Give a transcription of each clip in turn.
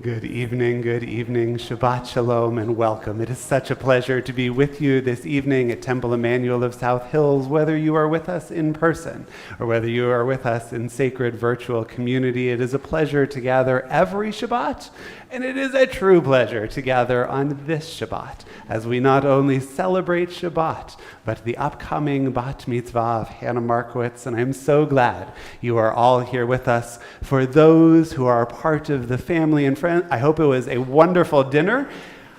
Good evening, Shabbat Shalom, and welcome. It is such a pleasure to be with you this evening at Temple Emanuel of South Hills, whether you are with us in person or whether you are with us in sacred virtual community. It is a pleasure to gather every Shabbat, and it is a true pleasure to gather on this Shabbat as we not only celebrate Shabbat, but the upcoming Bat Mitzvah of Hannah Markowitz, and I'm so glad you are all here with us. For those who are part of the family and friends, I hope it was a wonderful dinner.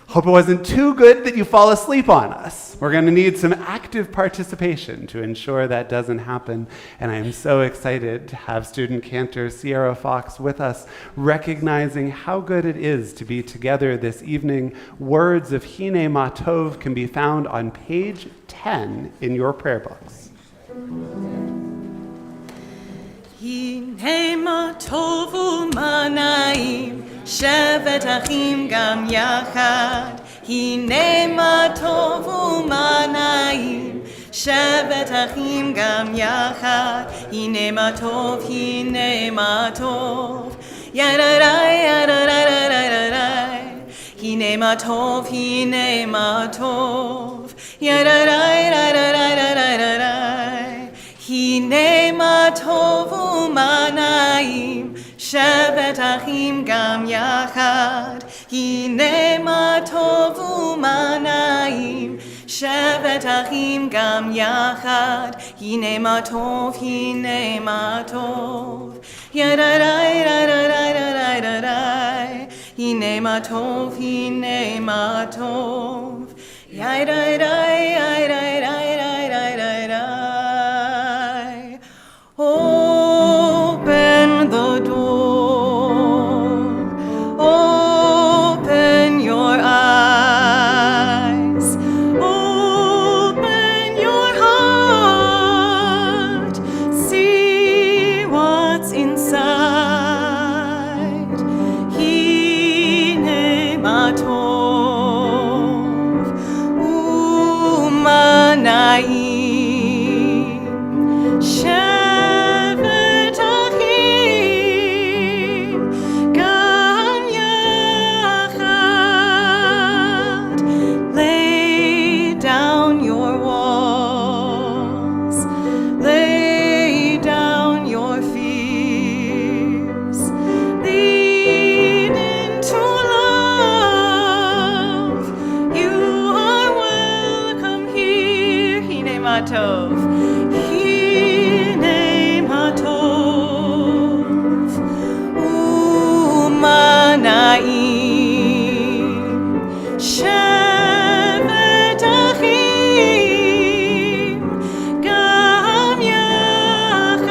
Hope it wasn't too good that you fall asleep on us. We're going to need some active participation to ensure that doesn't happen. And I am so excited to have student Cantor Sierra Fox with us, recognizing how good it is to be together this evening. Words of Hine Ma Tov can be found on page 10 in your prayer books. Hine Ma Tov u'Manaim שבת אחים גם יחד, הנה מה טוב ומה נעים. שבת אחים גם יחד, הנה מה טוב, הנה מה טוב. ידריי, ידריי, ידריי. הנה מה טוב, הנה מה טוב. ידריי, ידריי, ידריי. הנה מה טוב ומה נעים. שבת אחים גם יחד, הנה מה טוב ומה נעים. שבת אחים גם יחד, הנה מה טוב, הנה מה טוב. ידריי, ידריי, ידריי, הנה מה טוב, הנה מה טוב. ידריי, ידריי, ידריי. Open the door, open your eyes, open your heart, see what's inside. Hine ma tov u'ma na'im. מה טוב, הנה מה טוב, ומה נעים, שבת אחים, גם יחד,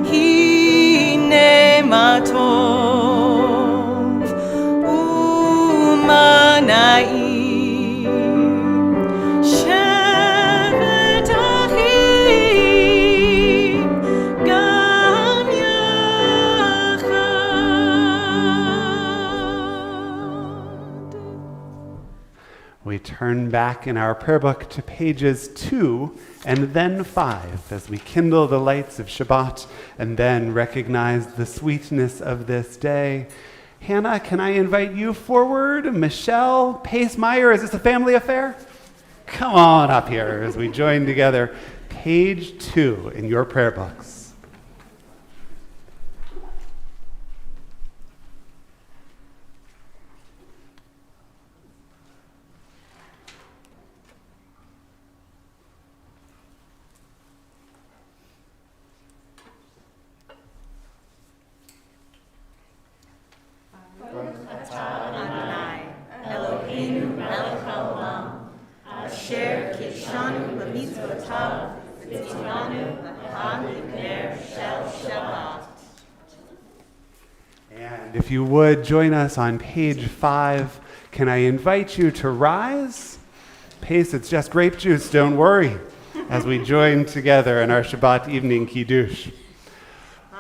הנה מה טוב, ומה נעים. We turn back in our prayer book to pages 2 and then 5 as we kindle the lights of Shabbat and then recognize the sweetness of this day. Hannah, can I invite you forward? Michelle, Pace, Meyer, is this a family affair? Come on up here as we join together. Page 2 in your prayer books. And if you would join us on page 5, can I invite you to rise? Pace, it's just grape juice, don't worry, as we join together in our Shabbat evening Kiddush.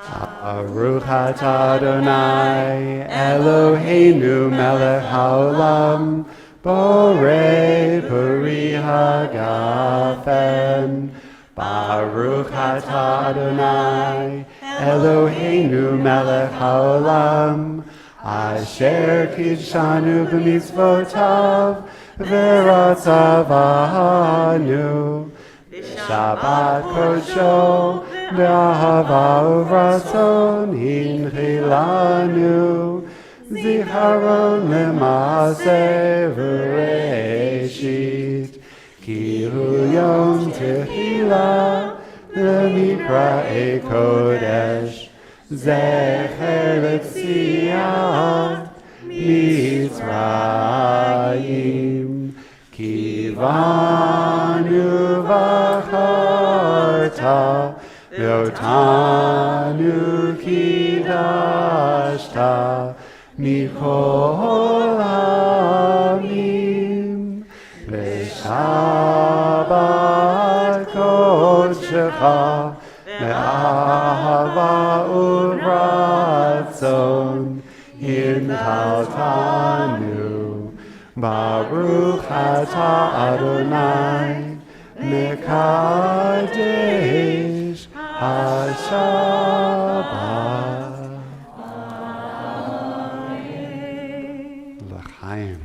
Baruch atah Adonai Eloheinu melech haolam borei peri hagafen. Baruch atah Adonai Eloheinu melech haolam asher kidshanu b'mitzvotav v'ratzavanu Shabbat kodsho be'ahava uvratzon hinchilanu zicharon lema'aseh v'reishit ki hu yom tehila lemikra'e kodesh zecher l'tziat mitzrayim kivanu v'charta ve'otanu kidashta mikol ha'amim v'shabbat kodshecha ve'ahava uvratzon hintaltanu Baruch atah Adonai mekadesh ha-Shabbat. L'chaim.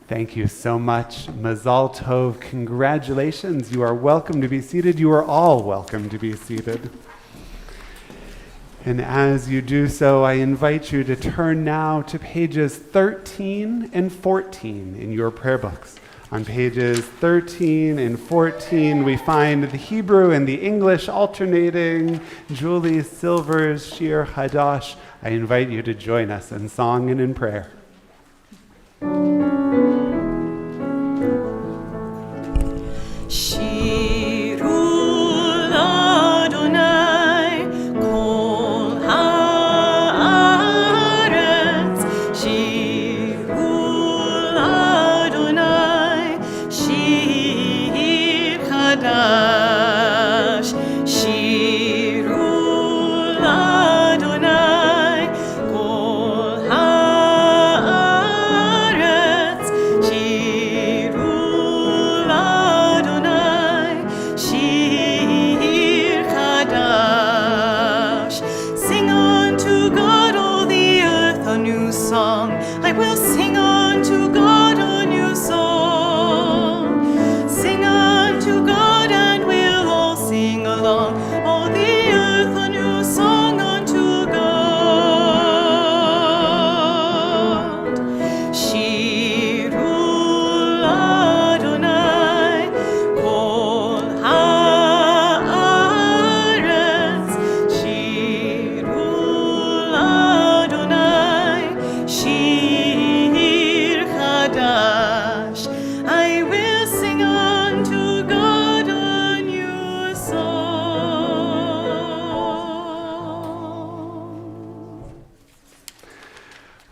Thank you so much. Mazal Tov. Congratulations. You are welcome to be seated. You are all welcome to be seated. And as you do so, I invite you to turn now to pages 13 and 14 in your prayer books. On pages 13 and 14, we find the Hebrew and the English alternating. Julie Silver's Shir Hadash. I invite you to join us in song and in prayer. Adonai, kol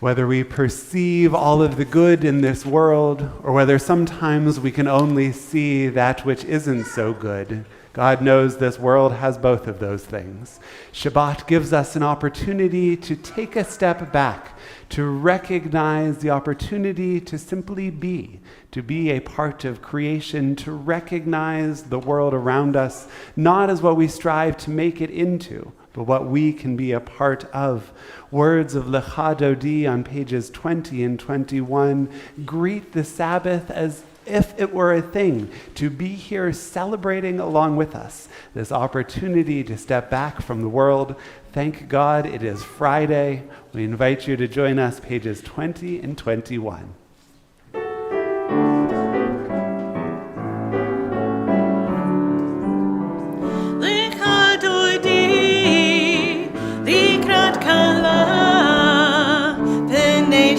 Whether we perceive all of the good in this world, or whether sometimes we can only see that which isn't so good, God knows this world has both of those things. Shabbat gives us an opportunity to take a step back, to recognize the opportunity to simply be, to be a part of creation, to recognize the world around us, not as what we strive to make it into, but what we can be a part of. Words of Lecha Dodi on pages 20 and 21 greet the Sabbath as if it were a thing, to be here celebrating along with us, this opportunity to step back from the world. Thank God it is Friday. We invite you to join us, pages 20 and 21.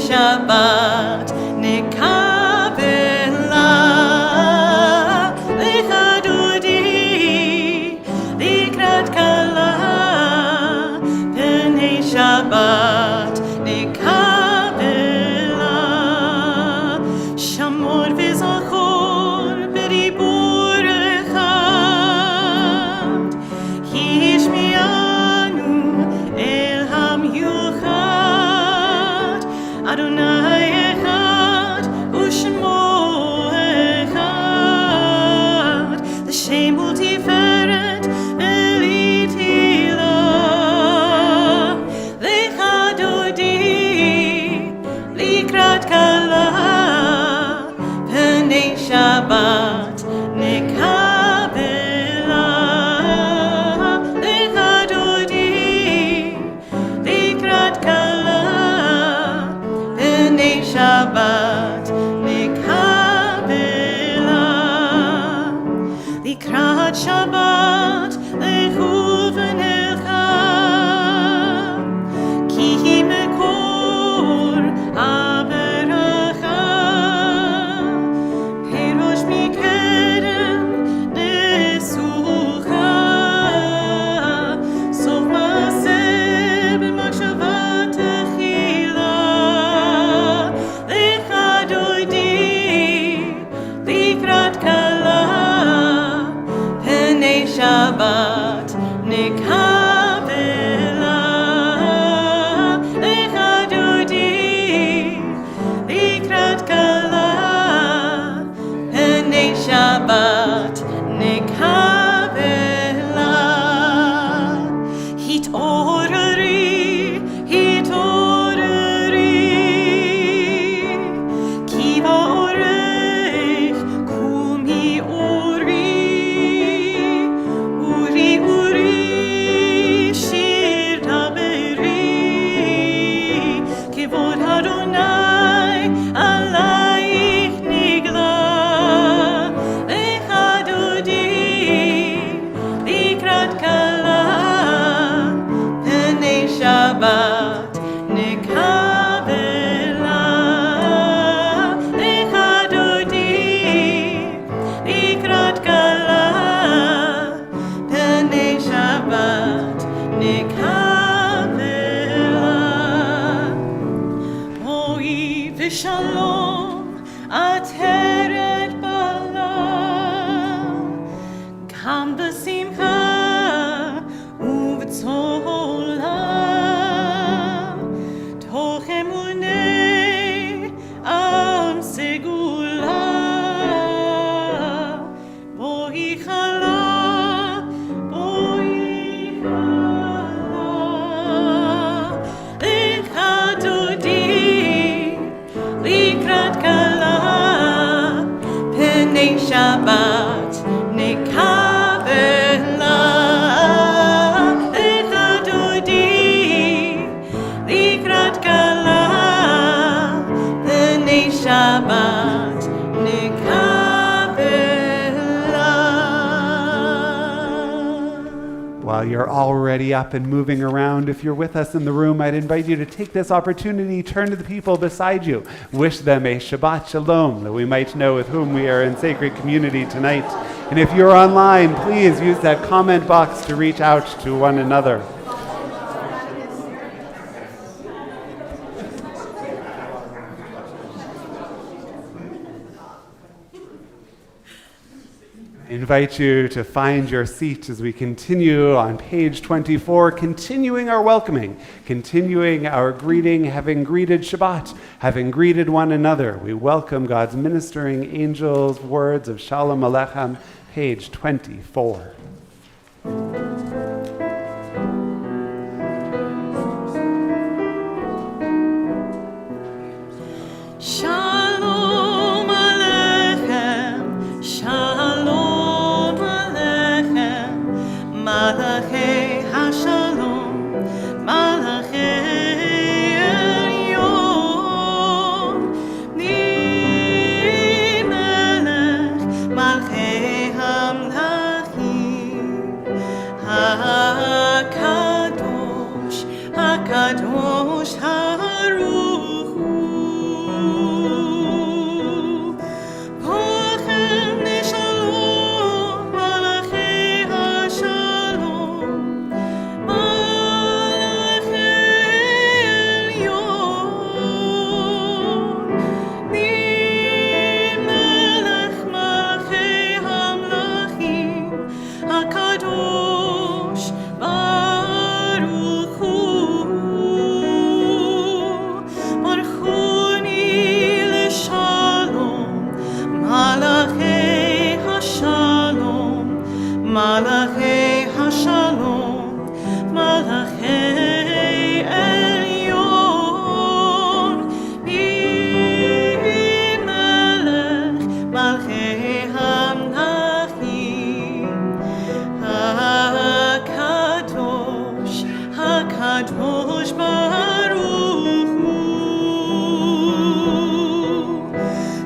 Shabbat nekabela lecha dodi likrat kala penei Shabbat nekabela shamor v'zachor beribur echad hishmianu el hamyuchad Adonai echad u'shemo echad l'shem u'tiferet elitila lecha dodi likrat kala penei Shabbat nekabela lecha dodi likrat kala Shabbat nekabela likrat Shabbat lechu v'nelcha ki hi mekor haberacha perosh mikerem nesucha sof ma'aseh b'machshavat techila Shabbat nekabela lecha dodi likrat kala penei Shabbat nekabela hitoreri kiva orech kumi ori Shabbat nekabela lecha dodi likrat kala penei Shabbat nekabela Oi v'shalom ateret bala gam b'simcha u'v'tzola Shabbat nekabela lecha dodi likrat kala penei Shabbat nekabela. While you're already up and moving around, if you're with us in the room, I'd invite you to take this opportunity, turn to the people beside you, wish them a Shabbat Shalom, that we might know with whom we are in sacred community tonight. And if you're online, please use that comment box to reach out to one another. I invite you to find your seat as we continue on page 24, continuing our welcoming, continuing our greeting, having greeted Shabbat, having greeted one another. We welcome God's ministering angels' words of Shalom Alechem, page 24. Shalom Alechem, Shalom Alechem, Malachei HaShalom, Malachei Elyon, Melech, Malchei HaMlachim, HaKadosh, HaKadosh, HaRuch Hu. Pochem Neshalom, Malachei HaShalom, Malachei Elyon, Melech, Malchei HaMlachim, HaKadosh, Baruch Hu. Barchuni l'shalom, Malachei HaShalom, Malachei HaShalom, Malachei Elyon, Melech, Malchei HaMlachim, HaKadosh, HaKadosh Baruch Hu.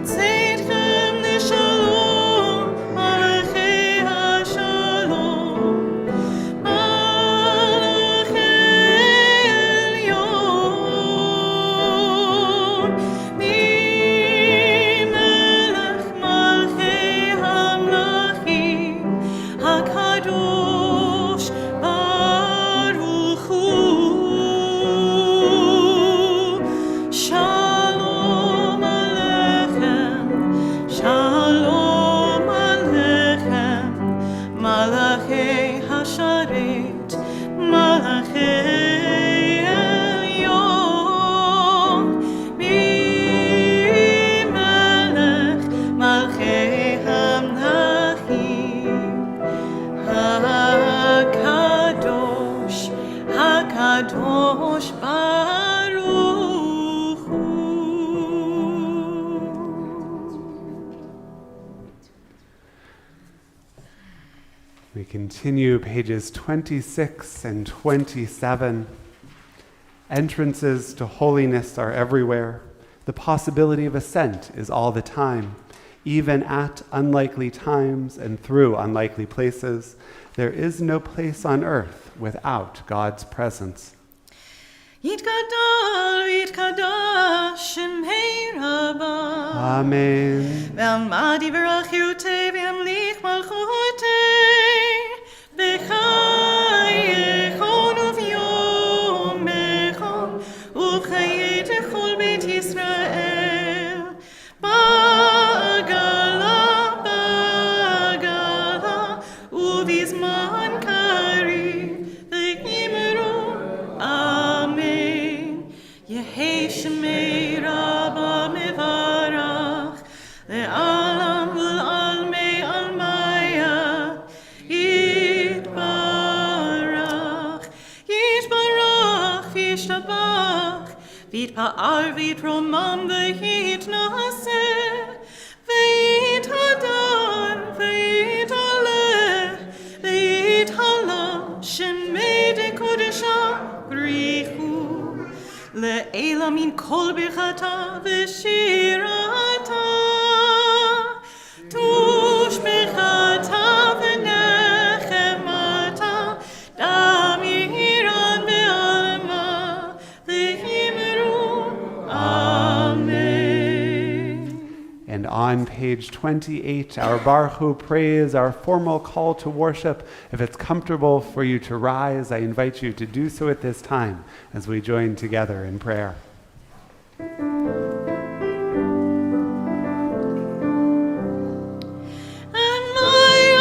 Tzedchem Neshalom, Malachei HaShalom, Malachei Elyon, Melech, Malchei HaMlachim, HaKadosh Baruch Hu. Shalom Alechem, Shalom Alechem, Malachei HaSharet, Malachei Elyon, Melech, Malchei HaMlachim, HaKadosh, HaKadosh Baruch Hu. We continue pages 26 and 27. Entrances to holiness are everywhere. The possibility of ascent is all the time. Even at unlikely times and through unlikely places, there is no place on earth without God's presence. Yitgadol, Yitkadash, Shemei Rabba. Amen. Ve'almad yivarach Yotei, ve'yamlich malchutei, b'chayechon u'v'yomechon, u'b'chayei techol Beit Yisrael. Ba'agala, ba'agala, u'v'zman kariv, ve'yimru, Amen. Yehei Shemei Rabba mevarach, le'alam ul'almei almaya, yitbarach, yitbarach, v'yishtabach, v'yitpa'ar, v'yitromam, v'yitnaseh, v'yithadar, v'yithaleh, v'yithalam, Shemei dekodesha, brichu, le'ela min kol birchata v'shirata, tush birchata v'nechemata, damiran be'alma, v'himru, Amen. And on page 28, our Baruch Hu praise, our formal call to worship. If it's comfortable for you to rise, I invite you to do so at this time as we join together in prayer. And my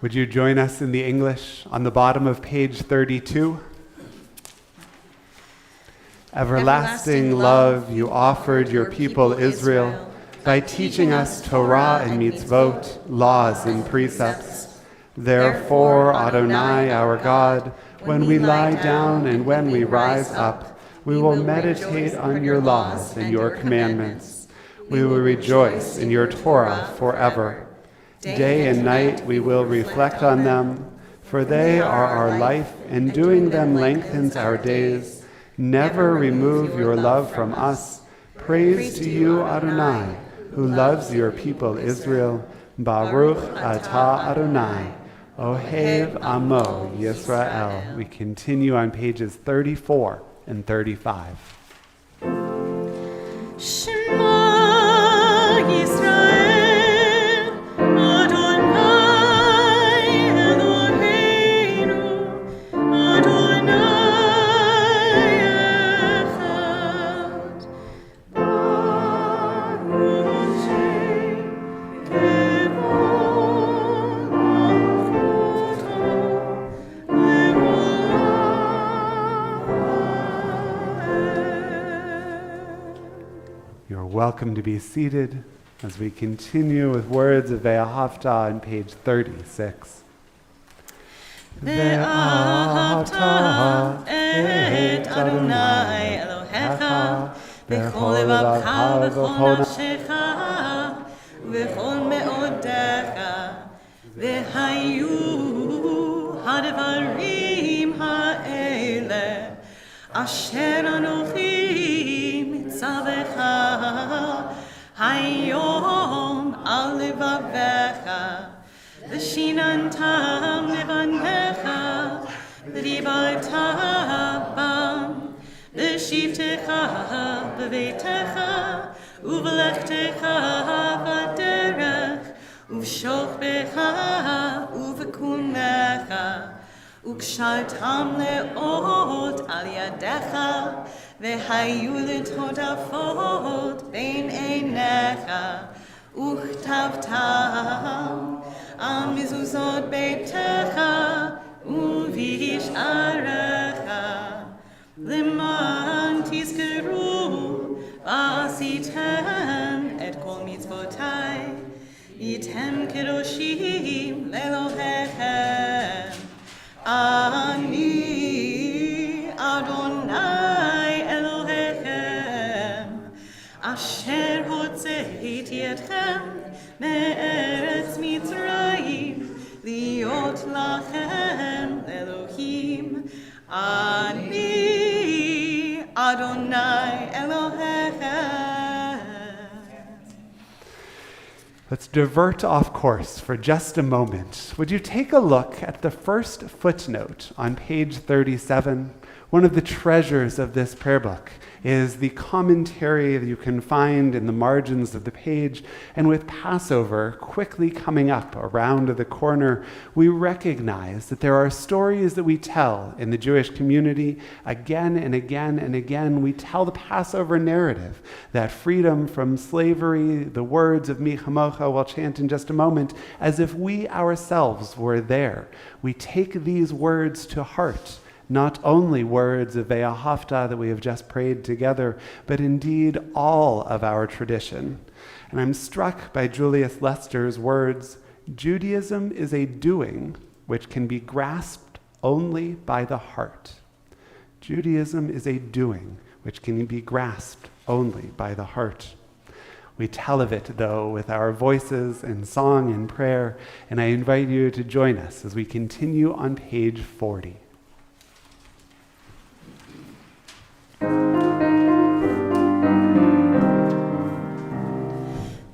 Would you join us in the English on the bottom of page 32? Everlasting love you offered your people Israel by teaching us Torah and mitzvot, laws and precepts. Therefore, Adonai our God, when we lie down and when we rise up, we will meditate on your laws and your commandments. We will rejoice in your Torah forever. Day and night we will reflect on them, for they are our life, and doing them lengthens our days. Never remove your love from us. Praise to you, Adonai, who loves your people Israel. Baruch atah Adonai, Ohev Amo Yisrael. We continue on pages 34 and 35. Shema Yisrael, Adonai Eloheinu, Adonai Echad. Baruch Shem Kevod You're welcome to be seated as we continue with words of Ve'ahavta on page 36. Ve'ahavta et Adonai Elohecha b'chol levacha v'chol nafshecha v'chol me'odecha v'hayu hadvarim ha'ele asher anochi mitzavecha hayom al levavecha v'shinantam levanecha v'dibarta bam v'shivtecha b'veitecha uv'lechtecha b'derech uv'shokbecha uv'kunecha וקשרתם לאות על ידיך, והיו לטוטפות בין עיניך, וכתבתם על מזוזות ביתך ובשעריך, למען תזכרו ועשיתם את כל מצוותיי, הייתם קדושים לאלוהיכם. אני אדוני אלוהיכם, אשר הוצאתי אתכם מארץ מצרים, להיות לכם אלוהים. אני אדוני אלוהיכם. Let's divert off course for just a moment. Would you take a look at the first footnote on page 37? One of the treasures of this prayer book is the commentary that you can find in the margins of the page. And with Passover quickly coming up around the corner, we recognize that there are stories that we tell in the Jewish community again and again and again. We tell the Passover narrative, that freedom from slavery, the words of Mi Chamocha we'll chant in just a moment, as if we ourselves were there. We take these words to heart. Not only words of Ve'ahavta that we have just prayed together, but indeed all of our tradition. And I'm struck by Julius Lester's words, Judaism is a doing which can be grasped only by the heart. Judaism is a doing which can be grasped only by the heart. We tell of it, though, with our voices and song and prayer, and I invite you to join us as we continue on page 40.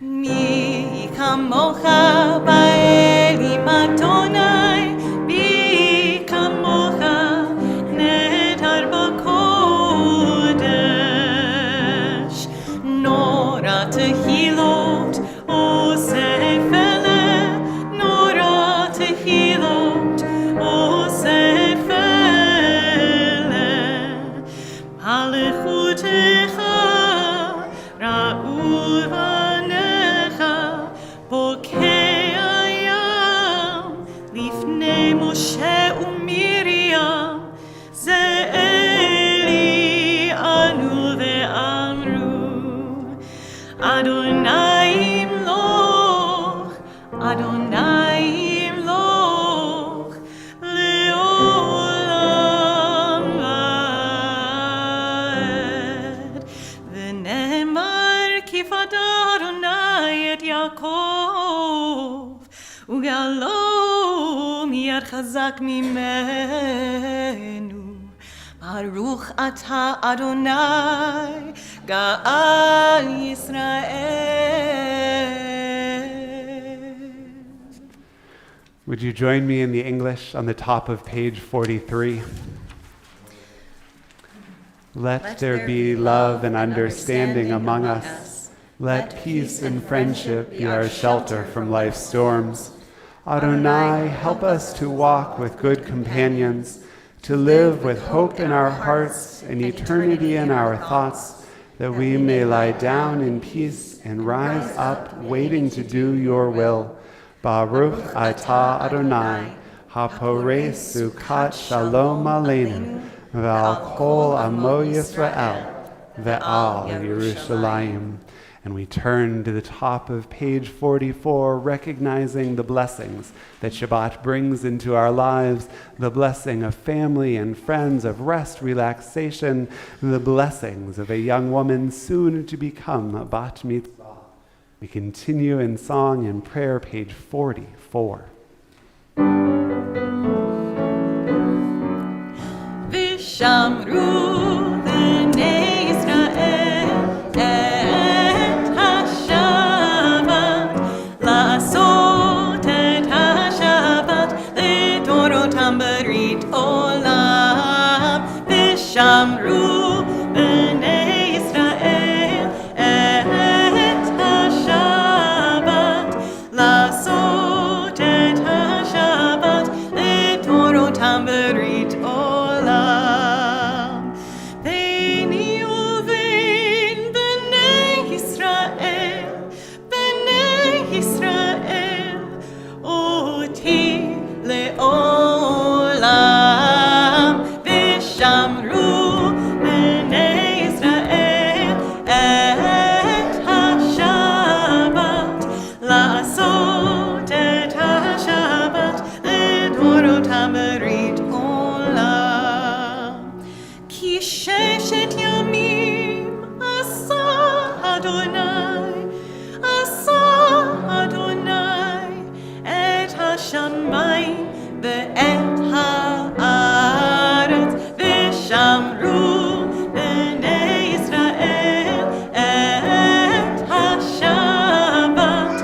מי כמוך באלים אדוני, מי כמוך נהדר בקודש, נורא תהילות עושה פלא, נורא תהילות עושה פלא. Adonai Imloch, Adonai Imloch, Leolam Vaed. V'nemar kifad Adonai et Yaakov, ugalo miyad chazak mimenu. Baruch atah Adonai, Ga'al Yisrael. Would you join me in the English on the top of page 43? Let there be love and understanding among us. Let peace and friendship be our shelter from life's storms. Adonai, help us to walk with good companions, to live with hope in our hearts and eternity in our thoughts, that we may lie down in peace and rise up waiting to do your will. Baruch atah Adonai, haporei sukat shalom aleinu, ve'al kol amo Yisrael, ve'al Yerushalayim. And we turn to the top of page 44, recognizing the blessings that Shabbat brings into our lives, the blessing of family and friends, of rest, relaxation, the blessings of a young woman soon to become a bat mitzvah. We continue in song and prayer, page 44. Vishamru b'nei Yisrael et HaShabbat, la'asot et HaShabbat le'dorotam berit olam. Vishamru b'nei Yisrael et HaShabbat, la'asot et HaShabbat le'dorotam berit olam. Beini uvein b'nei Yisrael, oti le'olam. Vishamru b'nei Yisrael et HaShabbat, la'asot et HaShabbat le'dorotam berit olam. Ki sheshet yamim asa Adonai et hashamayim ve'et haaretz. Vishamru b'nei Yisrael et HaShabbat,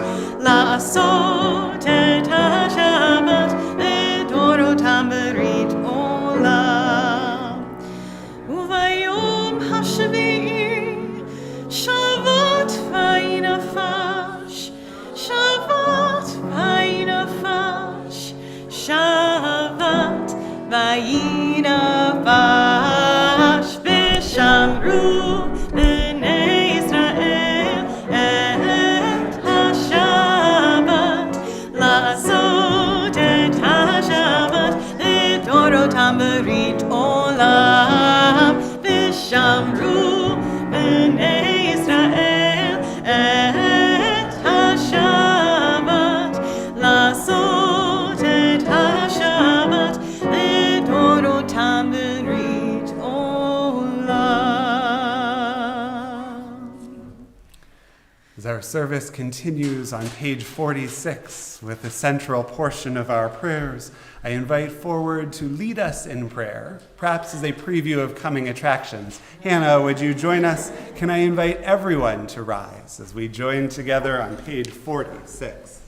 la'asot et HaShabbat le'dorotam berit olam. Uvayom hashvi'i shavat vayinafash, shavat vayinafash, shavat vayinafash. Vishamru b'nei Yisrael et HaShabbat, la'asot et HaShabbat le'dorotam berit olam. Vishamru b'nei Yisrael et HaShabbat, la'asot et HaShabbat le'dorotam berit olam. As our service continues on page 46 with the central portion of our prayers, I invite forward to lead us in prayer, perhaps as a preview of coming attractions. Hannah, would you join us? Can I invite everyone to rise as we join together on page 46?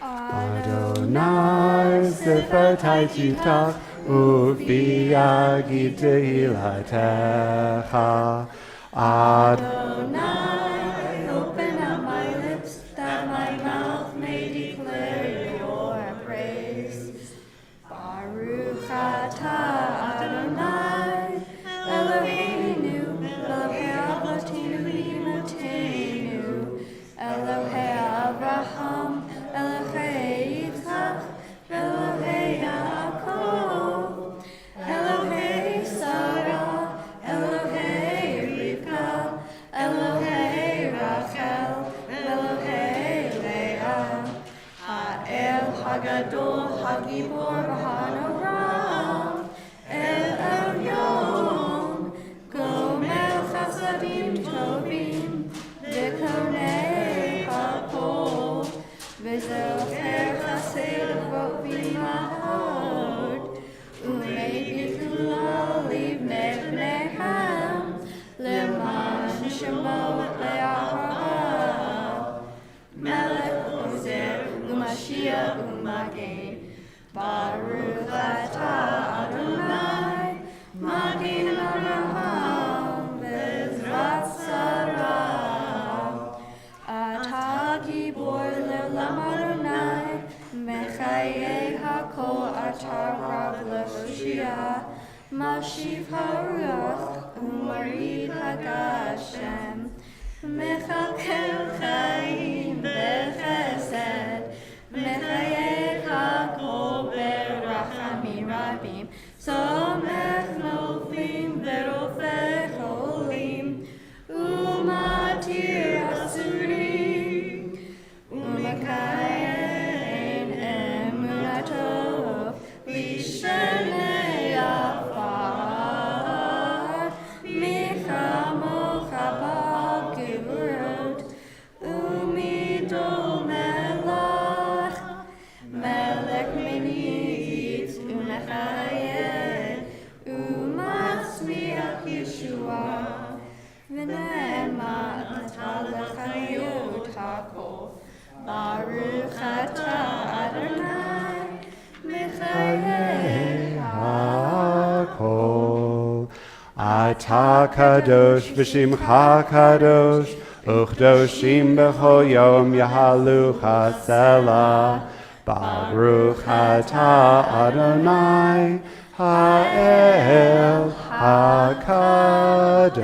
Adonai sefatai titach ufi yagid tehilatecha. Adonai, open up my lips, that my mouth may declare your praise. Baruch atah Adonai, Eloheinu, Elohei Avotinu v'Imotenu, Elohei Avraham, Elohei Yitzchak, Elohei Yaakov, Elohei Sarah, Elohei Gibor Bahanoram, El Elyon, Gomel Chasadim Tovim, Dekonei Hakol, V'zocher Chased Vovim Ahod, Umei Bikula Livnei Bneihem, Leman Shemot Le'ahav, Melech Ozer Umashiach Umagin, Baruch Atah Adonai, Magin Abraham, Bezrat Sarah, Atah Gibor Le'olam Adonai, Mechayei Hakol Atah Rav Le'Hoshia, Mashiv Haruach Umarid Hagashem, Mechakel Chaim Bechesed, Mechayei Hakol Berachamim Rabim, Somech Nofim Verofeh Cholim, Umatir Asurim, Umekayin Emunatov, Lishenei Afar, Michamo Chabal Gevurot, Umidol Melach, Melech Menitz, Umechayed, Umatzmiach Yeshua, V'ne'ema Atah L'chayot HaKol, Baruch Atah Adonai, Mechayei HaKol. Atah kadosh v'shimcha kadosh, u'chdoshim b'chol yom yahalucha selah. Baruch atah Adonai, ha'el hakadosh.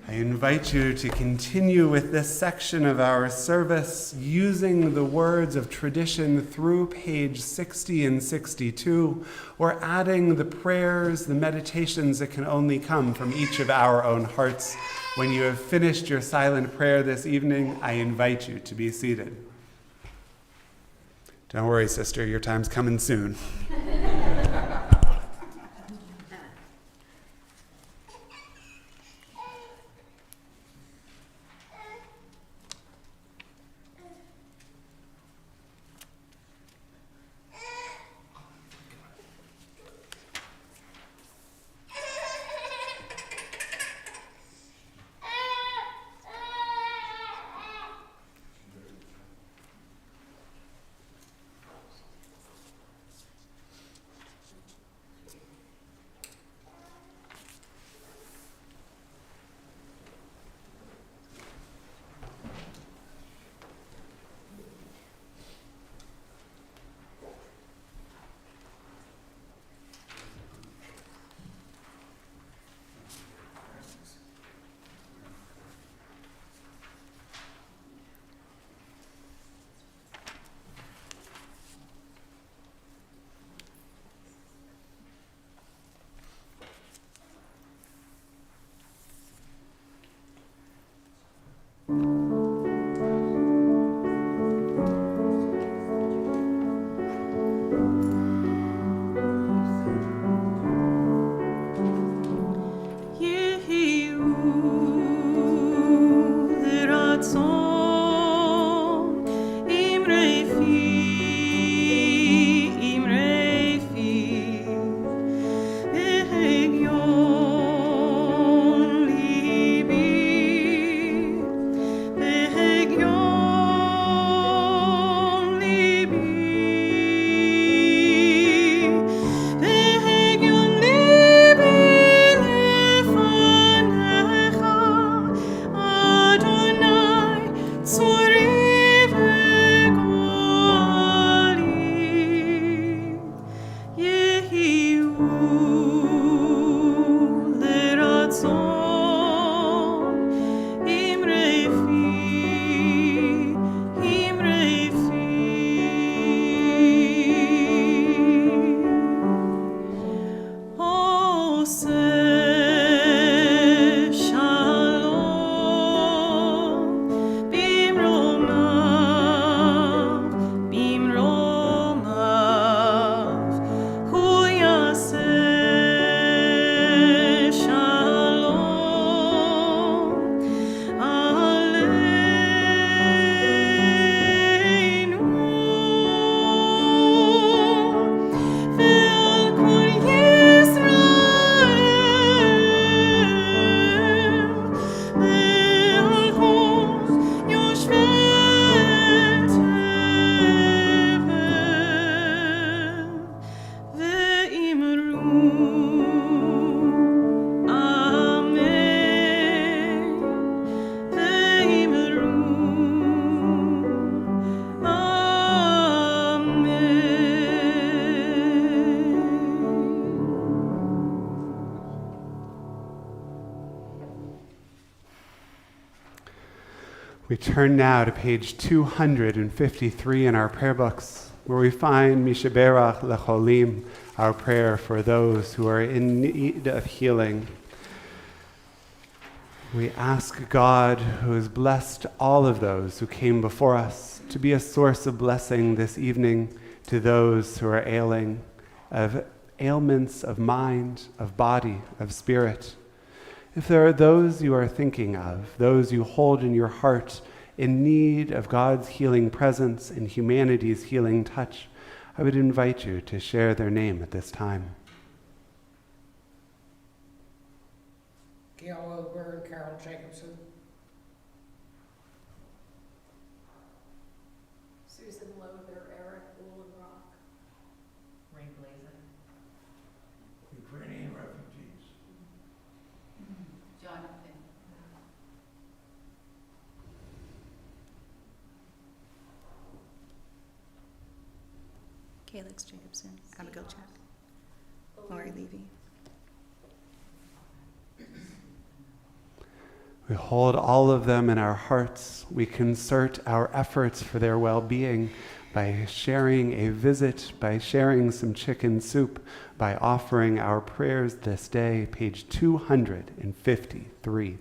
I invite you to continue with this section of our service using the words of tradition through page 60 and 62, or adding the prayers, the meditations that can only come from each of our own hearts. When you have finished your silent prayer this evening, I invite you to be seated. Don't worry, sister, your time's coming soon. We turn now to page 253 in our prayer books, where we find Mishaberach Lecholim, our prayer for those who are in need of healing. We ask God, who has blessed all of those who came before us, to be a source of blessing this evening to those who are ailing, of ailments of mind, of body, of spirit. If there are those you are thinking of, those you hold in your heart in need of God's healing presence and humanity's healing touch, I would invite you to share their name at this time. Gail Oberg, Carol Jacobson. Susan Lothar, Eric Rock. Ray Blazer. Ukrainian refugees. Jonathan. Calix Jacobson, Abigail Chuck, Lori Levy. We hold all of them in our hearts. We concert our efforts for their well-being by sharing a visit, by sharing some chicken soup, by offering our prayers this day, page 253.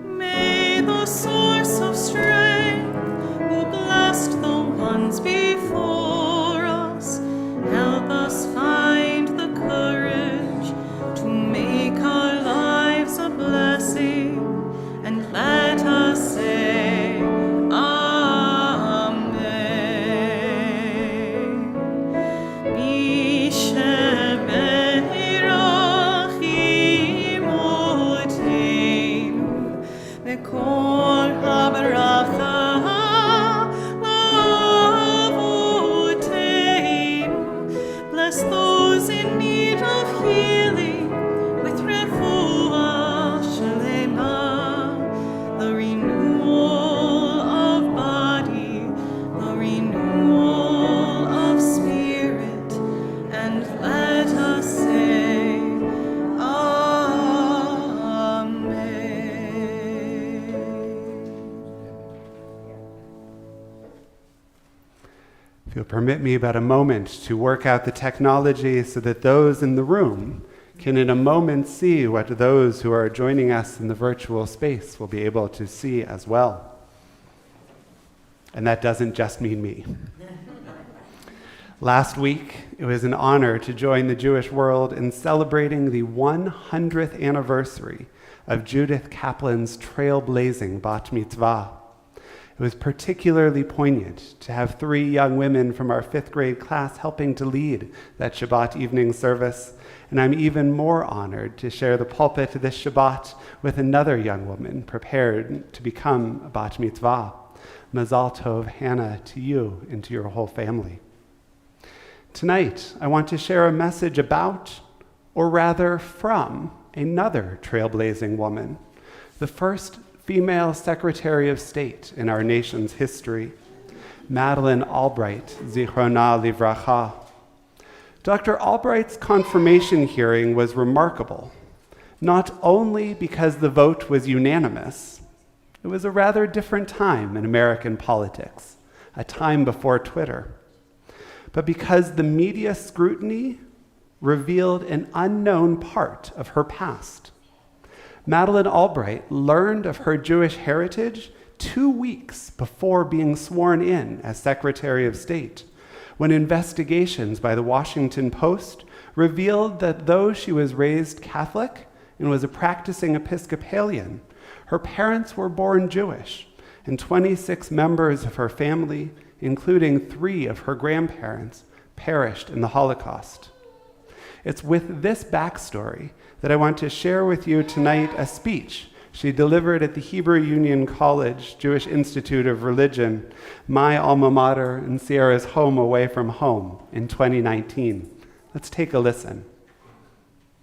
May the source of strength, who blessed the ones before us, help us find the courage to make our lives a blessing, and let us say Amen. Bisheberach imotenu, mekol habaracha lavotenu. Bless those in need of healing with refuah shlema, the renewal of body, the renewal of spirit, and let us say Amen. If you'll permit me about a moment to work out the technology so that those in the room can in a moment see what those who are joining us in the virtual space will be able to see as well. And that doesn't just mean me. Last week, it was an honor to join the Jewish world in celebrating the 100th anniversary of Judith Kaplan's trailblazing bat mitzvah. It was particularly poignant to have 3 young women from our 5th grade class helping to lead that Shabbat evening service, and I'm even more honored to share the pulpit this Shabbat with another young woman prepared to become a bat mitzvah. Mazal tov, Hannah, to you and to your whole family. Tonight, I want to share a message about, or rather from, another trailblazing woman, the first female Secretary of State in our nation's history, Madeleine Albright, Zichrona Livracha. Dr. Albright's confirmation hearing was remarkable, not only because the vote was unanimous. It was a rather different time in American politics, a time before Twitter, but because the media scrutiny revealed an unknown part of her past. Madeleine Albright learned of her Jewish heritage 2 weeks before being sworn in as Secretary of State, when investigations by the Washington Post revealed that though she was raised Catholic and was a practicing Episcopalian, her parents were born Jewish, and 26 members of her family, including 3 of her grandparents, perished in the Holocaust. It's with this backstory that I want to share with you tonight a speech she delivered at the Hebrew Union College Jewish Institute of Religion, my alma mater and Sierra's home away from home, in 2019. Let's take a listen.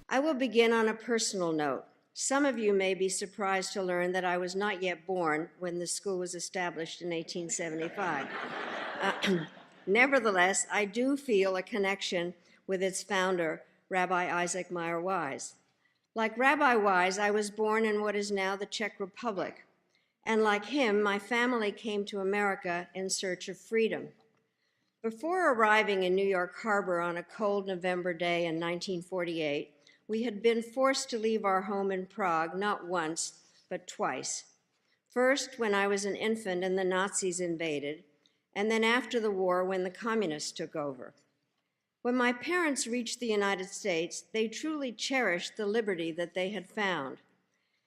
I will begin on a personal note. Some of you may be surprised to learn that I was not yet born when the school was established in 1875. Nevertheless, I do feel a connection with its founder, Rabbi Isaac Meyer Wise. Like Rabbi Wise, I was born in what is now the Czech Republic, and like him, my family came to America in search of freedom. Before arriving in New York Harbor on a cold November day in 1948, we had been forced to leave our home in Prague not once, but twice. First, when I was an infant and the Nazis invaded, and then after the war when the communists took over. When my parents reached the United States, they truly cherished the liberty that they had found.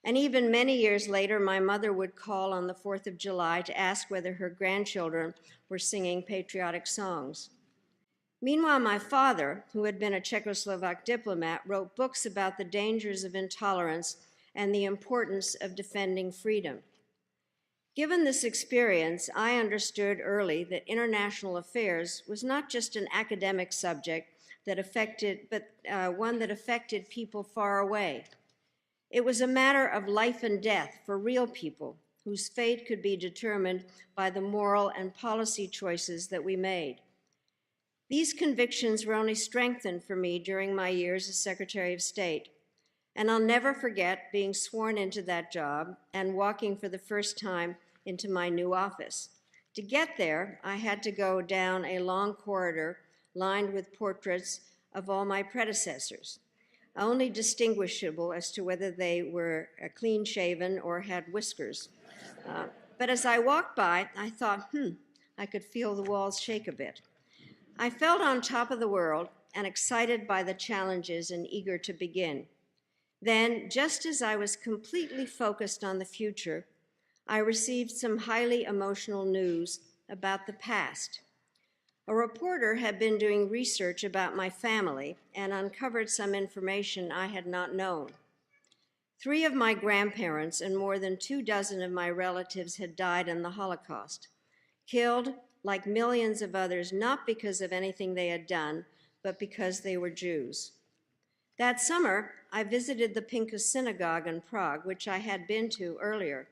And even many years later, my mother would call on the 4th of July to ask whether her grandchildren were singing patriotic songs. Meanwhile, my father, who had been a Czechoslovak diplomat, wrote books about the dangers of intolerance and the importance of defending freedom. Given this experience, I understood early that international affairs was not just an academic subject one that affected people far away. It was a matter of life and death for real people whose fate could be determined by the moral and policy choices that we made. These convictions were only strengthened for me during my years as Secretary of State, and I'll never forget being sworn into that job and walking for the first time into my new office. To get there, I had to go down a long corridor lined with portraits of all my predecessors, only distinguishable as to whether they were clean-shaven or had whiskers. But as I walked by, I thought, I could feel the walls shake a bit. I felt on top of the world and excited by the challenges and eager to begin. Then, just as I was completely focused on the future, I received some highly emotional news about the past. A reporter had been doing research about my family and uncovered some information I had not known. 3 of my grandparents and more than 24 of my relatives had died in the Holocaust, killed like millions of others, not because of anything they had done, but because they were Jews. That summer, I visited the Pinkus Synagogue in Prague, which I had been to earlier,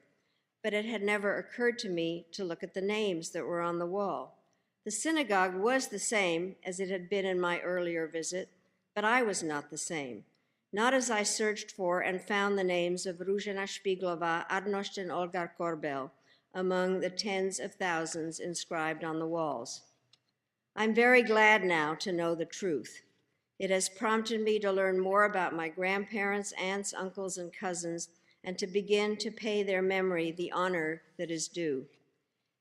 but it had never occurred to me to look at the names that were on the wall. The synagogue was the same as it had been in my earlier visit, but I was not the same, not as I searched for and found the names of Ruzhena Špíglová, Arnošt, and Olga Korbel among the tens of thousands inscribed on the walls. I'm very glad now to know the truth. It has prompted me to learn more about my grandparents, aunts, uncles, and cousins, and to begin to pay their memory the honor that is due.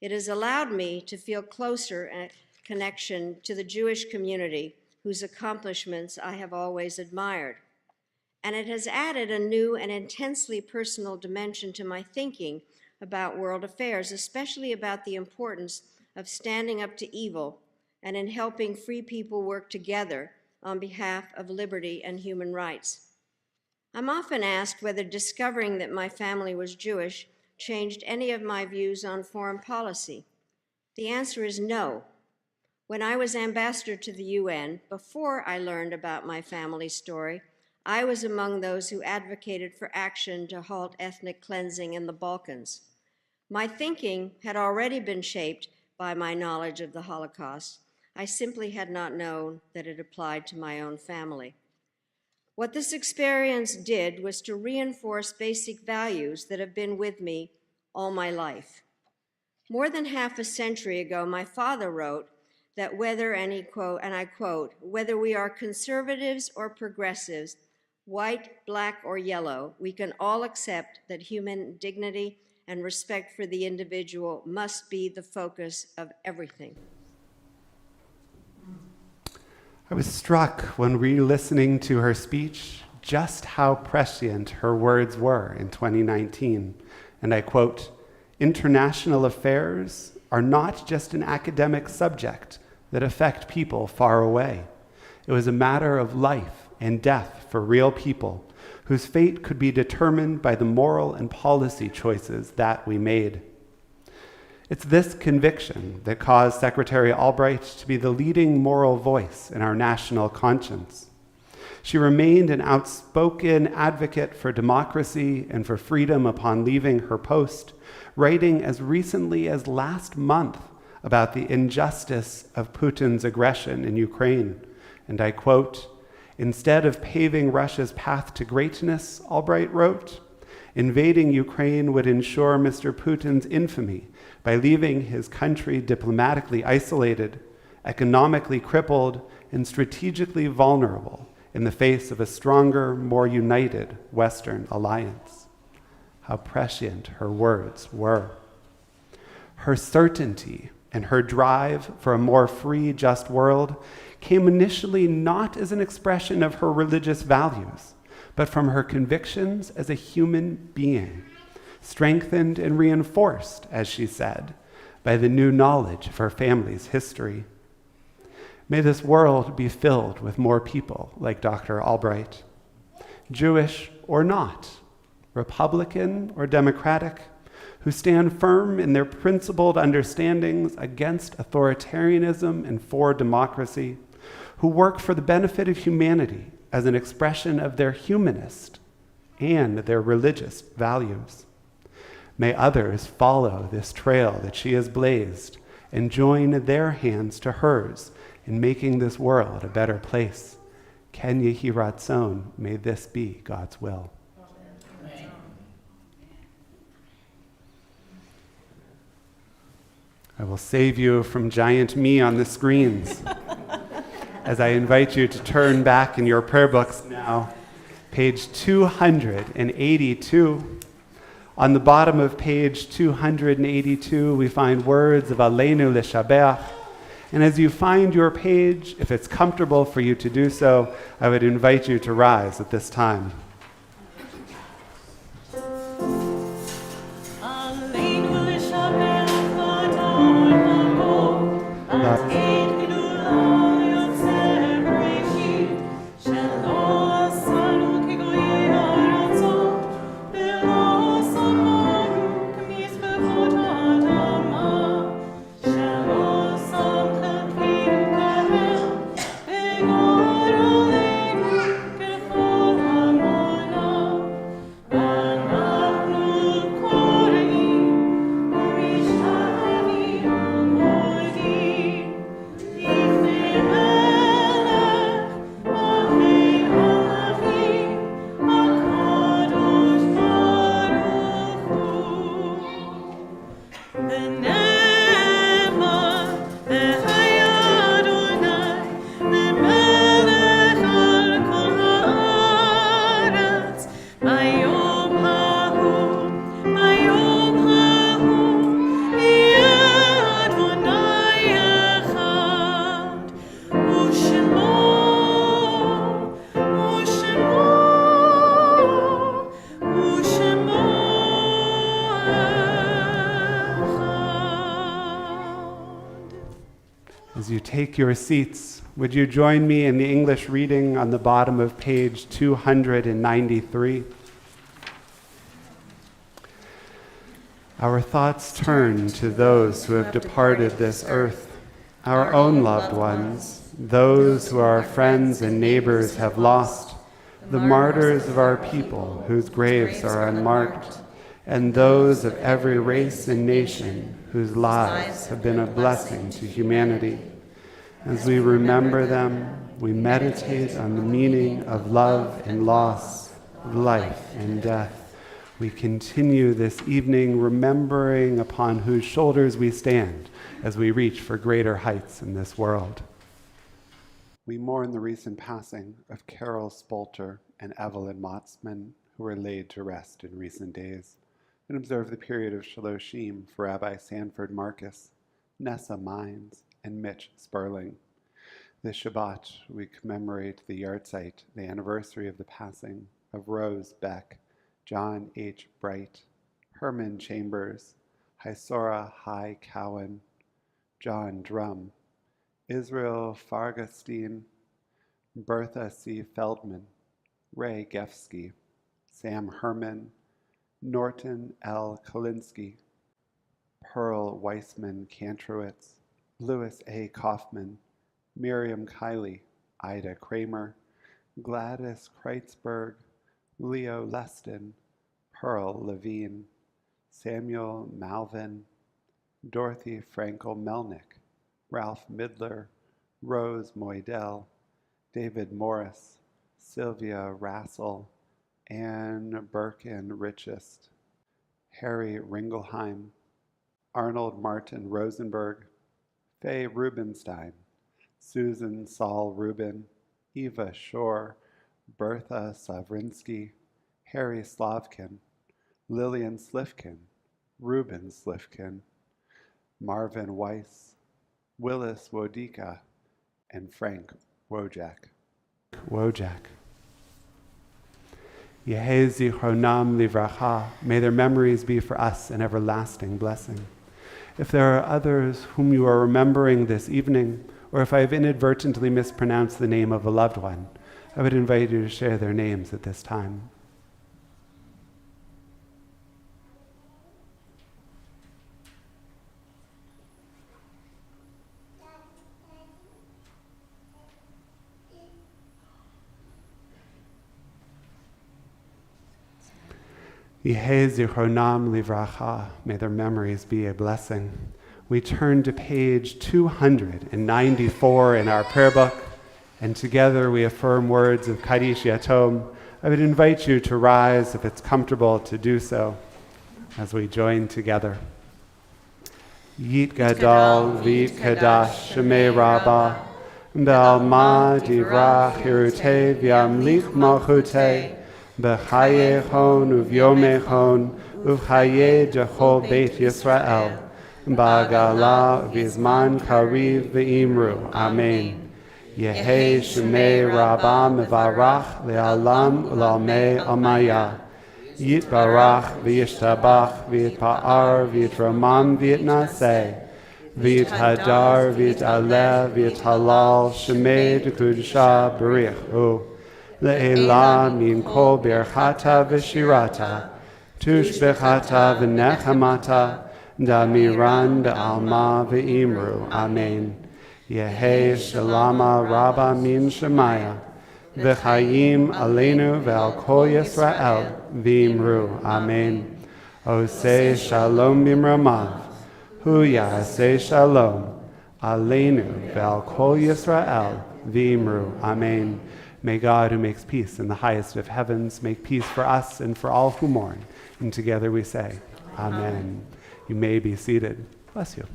It has allowed me to feel closer a connection to the Jewish community, whose accomplishments I have always admired. And it has added a new and intensely personal dimension to my thinking about world affairs, especially about the importance of standing up to evil and in helping free people work together on behalf of liberty and human rights. I'm often asked whether discovering that my family was Jewish changed any of my views on foreign policy. The answer is no. When I was ambassador to the UN, before I learned about my family's story, I was among those who advocated for action to halt ethnic cleansing in the Balkans. My thinking had already been shaped by my knowledge of the Holocaust. I simply had not known that it applied to my own family. What this experience did was to reinforce basic values that have been with me all my life. More than half a century ago, my father wrote that whether, and I quote, whether we are conservatives or progressives, white, black, or yellow, we can all accept that human dignity and respect for the individual must be the focus of everything. I was struck when re-listening to her speech just how prescient her words were in 2019. And I quote, "International affairs are not just an academic subject that affect people far away. It was a matter of life and death for real people whose fate could be determined by the moral and policy choices that we made." It's this conviction that caused Secretary Albright to be the leading moral voice in our national conscience. She remained an outspoken advocate for democracy and for freedom upon leaving her post, writing as recently as last month about the injustice of Putin's aggression in Ukraine. And I quote, "Instead of paving Russia's path to greatness," Albright wrote, "invading Ukraine would ensure Mr. Putin's infamy by leaving his country diplomatically isolated, economically crippled, and strategically vulnerable in the face of a stronger, more united Western alliance." How prescient her words were. Her certainty and her drive for a more free, just world came initially not as an expression of her religious values, but from her convictions as a human being, strengthened and reinforced, as she said, by the new knowledge of her family's history. May this world be filled with more people like Dr. Albright, Jewish or not, Republican or Democratic, who stand firm in their principled understandings against authoritarianism and for democracy, who work for the benefit of humanity as an expression of their humanist and their religious values. May others follow this trail that she has blazed and join their hands to hers in making this world a better place. Ken Yehi Ratzon, may this be God's will. Amen. I will save you from giant me on the screens as I invite you to turn back in your prayer books now, page 282. On the bottom of page 282, we find words of Aleinu L'Shabeach. And as you find your page, if it's comfortable for you to do so, I would invite you to rise at this time. As you take your seats, would you join me in the English reading on the bottom of page 293? Our thoughts turn to those who have departed this earth, our own loved ones, those who our friends and neighbors have lost, the martyrs of our people whose graves are unmarked, and those of every race and nation whose lives have been a blessing to humanity. As we remember them, we meditate on the meaning of love and loss, of life and death. We continue this evening remembering upon whose shoulders we stand as we reach for greater heights in this world. We mourn the recent passing of Carol Spolter and Evelyn Motzman, who were laid to rest in recent days, and observe the period of Shaloshim for Rabbi Sanford Marcus, Nessa Mines, and Mitch Sperling. This Shabbat, we commemorate the yahrzeit, the anniversary of the passing of Rose Beck, John H. Bright, Herman Chambers, Hysora Hai Cowan, John Drum, Israel Fargestein, Bertha C. Feldman, Ray Gefsky, Sam Herman, Norton L. Kalinsky, Pearl Weissman Kantrowitz, Louis A. Kaufman, Miriam Kiley, Ida Kramer, Gladys Kreitzberg, Leo Leston, Pearl Levine, Samuel Malvin, Dorothy Frankel Melnick, Ralph Midler, Rose Moydell, David Morris, Sylvia Rassel, Anne Birkin Richest, Harry Ringelheim, Arnold Martin Rosenberg, Faye Rubenstein, Susan Saul Rubin, Eva Shore, Bertha Savrinsky, Harry Slavkin, Lillian Slifkin, Ruben Slifkin, Marvin Weiss, Willis Wodika, and Frank Wojak. Yehi zichronam livracha. May their memories be for us an everlasting blessing. If there are others whom you are remembering this evening, or if I have inadvertently mispronounced the name of a loved one, I would invite you to share their names at this time. Yehi zichronam livracha. May their memories be a blessing. We turn to page 294 in our prayer book, and together we affirm words of Kaddish Yatom. I would invite you to rise if it's comfortable to do so as we join together. Yit gadol v'yit kadash shemei rabbah be'alma divrach hirutei v'yamlich malchutei b'chayechon uvyomechon uv'chayei dechol Beit Yisrael ba'agala v'zman kariv v'imru. Amen. Yehi shemei rabbah mevarach le'alam u'lalmei amaya. Yitbarach v'yishtabach v'yitpa'ar v'yitramam v'yitnaseh v'yithadar v'yitaleh v'yithalal shemei d'kudusha b'richu le'ela min kol birchata v'shirata tushbechata v'nechamata damiran da'alma v'imru. Amen. Yehi shalama rabba min shemaya v'chayim aleinu ve'al kol Yisrael v'imru. Amen. Oseh shalom b'mramav, hu ya'aseh shalom aleinu ve'al kol Yisrael v'imru. Amen. May God, who makes peace in the highest of heavens, make peace for us and for all who mourn. And together we say, Amen. You may be seated. Bless you.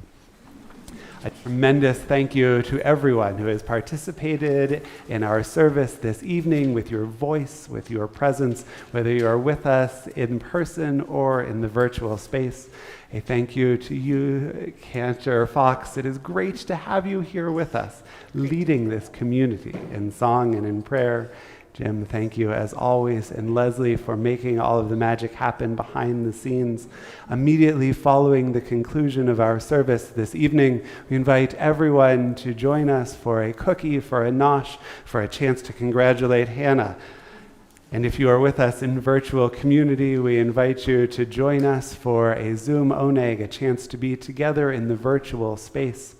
A tremendous thank you to everyone who has participated in our service this evening with your voice, with your presence, whether you are with us in person or in the virtual space. A thank you to you, Cantor Fox. It is great to have you here with us, leading this community in song and in prayer. Jim, thank you as always, and Leslie for making all of the magic happen behind the scenes. Immediately following the conclusion of our service this evening, we invite everyone to join us for a cookie, for a nosh, for a chance to congratulate Hannah. And if you are with us in virtual community, we invite you to join us for a Zoom oneg, a chance to be together in the virtual space.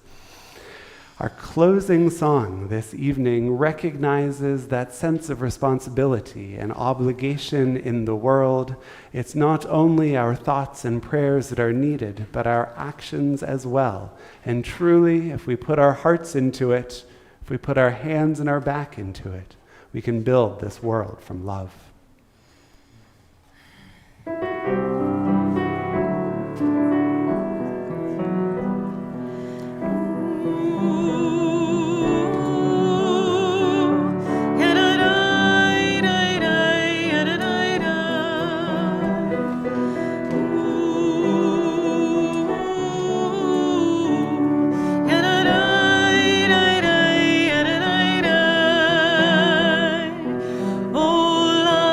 Our closing song this evening recognizes that sense of responsibility and obligation in the world. It's not only our thoughts and prayers that are needed, but our actions as well. And truly, if we put our hearts into it, if we put our hands and our back into it, we can build this world from love. Olam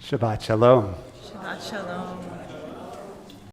Shabbat Shalom. Shabbat Shalom.